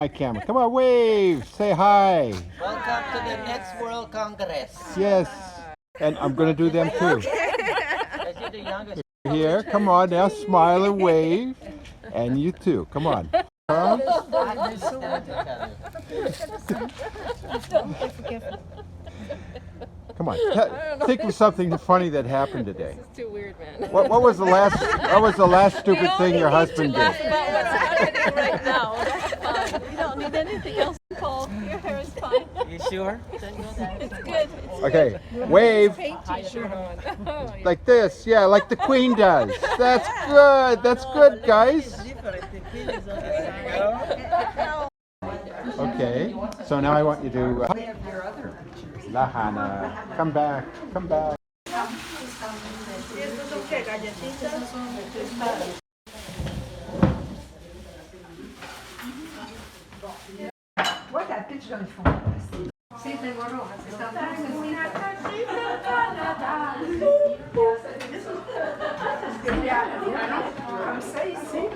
My camera. Come on, wave. Say hi. Welcome to the next World Congress. Yes. And I'm going to do them too. Because you're the youngest. Here. Come on now. Smile and wave. And you too. Come on. Huh? Come on. Think of something funny that happened today. This is too weird, man. What was the last stupid thing your husband Laugh did? about what's happening right now. That's fine. You don't need anything else, Paul. Your hair is fine. You sure? It's good. Okay. Wave Paint t-shirt on. Oh, yeah. like this. Yeah, like the Queen does. That's good. That's good, guys. Okay. So now I want you to. Lahana, come back. Come back. Guarda, che ci sono in fondo. Sì, tengo Come say, see?